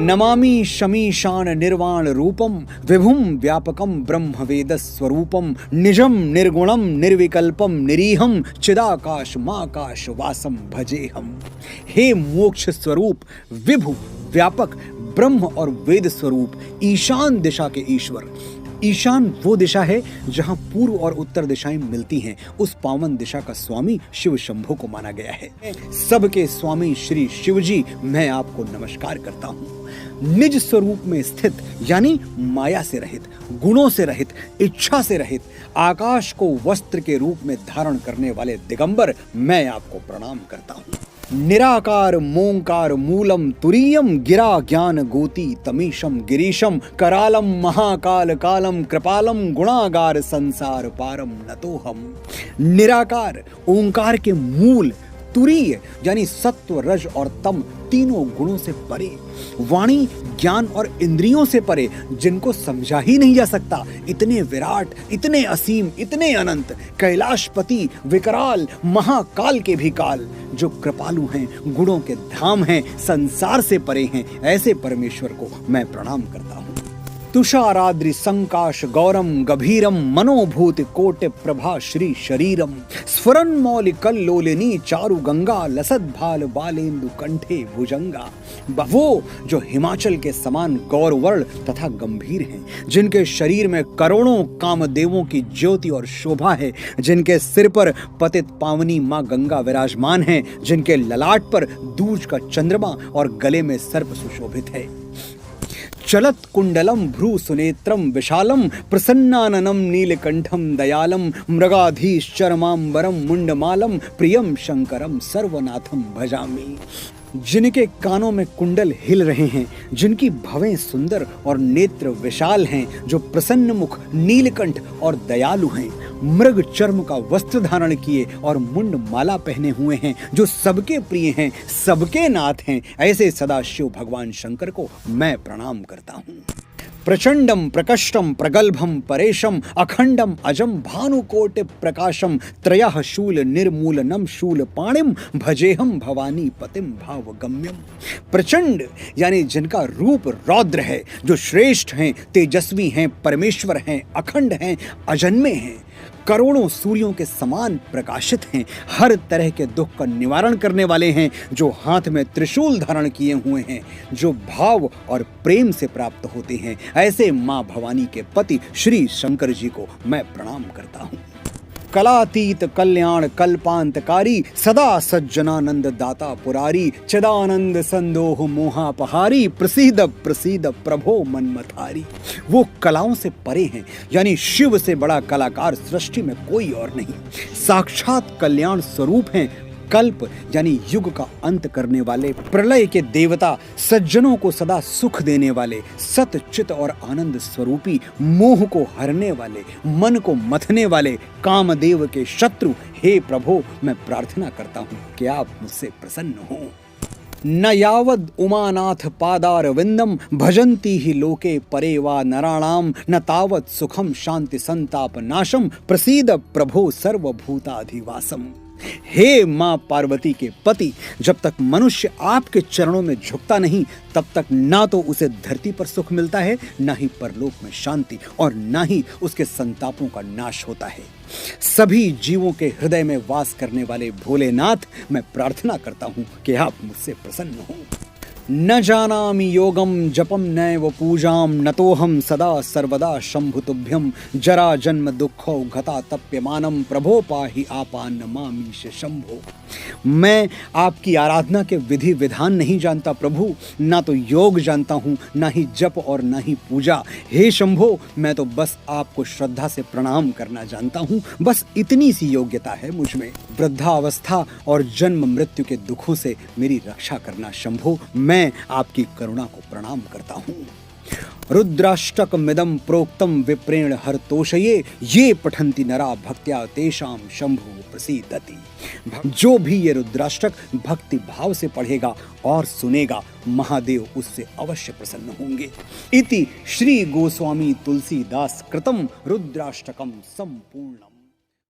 नमामि शमीशान निर्वाण रूपम विभुम व्यापकम ब्रह्म वेद स्वरूपम निजम निर्गुणम निर्विकल्पम निरीहम चिदाकाश माकाश वासम भजेहम। हे मोक्ष स्वरूप विभु व्यापक ब्रह्म और वेद स्वरूप ईशान दिशा के ईश्वर। ईशान वो दिशा है जहां पूर्व और उत्तर दिशाएं मिलती हैं। उस पावन दिशा का स्वामी शिव शंभो को माना गया है। सबके स्वामी श्री शिवजी, मैं आपको नमस्कार करता हूं। निज स्वरूप में स्थित यानी माया से रहित, गुणों से रहित, इच्छा से रहित, आकाश को वस्त्र के रूप में धारण करने वाले दिगंबर, मैं आपको प्रणाम करता हूं। निराकार मोंकार मूलम तुरीयम गिरा ज्ञान गोती तमीशम गिरीशम करालम महाकाल कालम कृपालम गुणागार संसार पारम नतोहम। निराकार ओंकार के मूल, तुरीय यानी सत्व रज और तम तीनों गुणों से परे, वाणी ज्ञान और इंद्रियों से परे, जिनको समझा ही नहीं जा सकता, इतने विराट, इतने असीम, इतने अनंत, कैलाशपति, विकराल, महाकाल के भी काल, जो कृपालु हैं, गुणों के धाम हैं, संसार से परे हैं, ऐसे परमेश्वर को मैं प्रणाम करता हूं। तुषाराद्रि संकाश गौरम गभीरम मनोभूति कोटि प्रभा श्री शरीरम स्फुरन मौलि कल्लोलिनी चारु गंगा लसद भाल बालेंदु कंठे भुजंगा। वो जो हिमाचल के समान गौरवर्ण तथा गंभीर हैं, जिनके शरीर में करोड़ों कामदेवों की ज्योति और शोभा है, जिनके सिर पर पतित पावनी मां गंगा विराजमान है, जिनके ललाट पर दूज का चंद्रमा और गले में सर्प सुशोभित है। चलत कुंडलम भ्रू सुनेत्रम विशालम प्रसन्नाननम नीलकंठम दयालम मृगाधीश चरमांबरम मुंडमालम प्रियम शंकरम सर्वनाथम भजामि। जिनके कानों में कुंडल हिल रहे हैं, जिनकी भवें सुंदर और नेत्र विशाल हैं, जो प्रसन्न मुख, नीलकंठ और दयालु हैं, मृग चर्म का वस्त्र धारण किए और मुंड माला पहने हुए हैं, जो सबके प्रिय हैं, सबके नाथ हैं, ऐसे सदाशिव भगवान शंकर को मैं प्रणाम करता हूँ। प्रचंडम प्रकष्टम प्रगल्भम परेशम अखंडम अजम भानुकोटि प्रकाशम त्रयः शूल निर्मूलनम शूल पाणिम भजेहम भवानी पतिम भावगम्यम। प्रचंड यानी जिनका रूप रौद्र है, जो श्रेष्ठ हैं, तेजस्वी हैं, परमेश्वर हैं, अखंड हैं, अजन्मे हैं, करोड़ों सूर्यों के समान प्रकाशित हैं, हर तरह के दुख का निवारण करने वाले हैं, जो हाथ में त्रिशूल धारण किए हुए हैं, जो भाव और प्रेम से प्राप्त होते हैं, ऐसे मां भवानी के पति श्री शंकर जी को मैं प्रणाम करता हूं। कलातीत कल्याण कल्पांतकारी सदा सज्जनानंद दाता पुरारी चिदानंद संदोह मोहापहारी प्रसीद प्रसीद प्रभो मनमथारी। वो कलाओं से परे हैं, यानी शिव से बड़ा कलाकार सृष्टि में कोई और नहीं। साक्षात कल्याण स्वरूप हैं, कल्प यानी युग का अंत करने वाले, प्रलय के देवता, सज्जनों को सदा सुख देने वाले, सत चित और आनंद स्वरूपी, मोह को हरने वाले, मन को मथने वाले, कामदेव के शत्रु। हे प्रभु, मैं प्रार्थना करता हूँ कि आप मुझसे प्रसन्न हो। न यावद उमानाथ पादार विंदम भजन्ति ही लोके परे वा नराणाम न तावत सुखम शांति संताप नाशम प्रसीद प्रभो सर्वभूताधिवासम। हे मां पार्वती के पति, जब तक मनुष्य आपके चरणों में झुकता नहीं, तब तक ना तो उसे धरती पर सुख मिलता है, ना ही परलोक में शांति, और ना ही उसके संतापों का नाश होता है। सभी जीवों के हृदय में वास करने वाले भोलेनाथ, मैं प्रार्थना करता हूं कि आप मुझसे प्रसन्न हो। न जानामि योगम जपम नैव पूजाम नतोहम सदा सर्वदा शंभु तुभ्यम जरा जन्म दुःखो घता तप्यमानम प्रभो पाहि आपान मामीश शंभो। मैं आपकी आराधना के विधि विधान नहीं जानता प्रभु, ना तो योग जानता हूँ, ना ही जप और ना ही पूजा। हे शंभो, मैं तो बस आपको श्रद्धा से प्रणाम करना जानता हूँ, बस इतनी सी योग्यता है मुझ में। वृद्धावस्था और जन्म मृत्यु के दुखों से मेरी रक्षा करना शंभो, मैं आपकी करुणा को प्रणाम करता हूँ। रुद्राष्टक मिदम प्रोक्तम विप्रेण हरतोषये ये पठन्ति नरा भक्त्या तेषाम शंभु प्रसीदति। जो भी ये रुद्राष्टक भक्ति भाव से पढ़ेगा और सुनेगा, महादेव उससे अवश्य प्रसन्न होंगे। इति श्री गोस्वामी तुलसीदास कृतम रुद्राष्टकम संपूर्णम।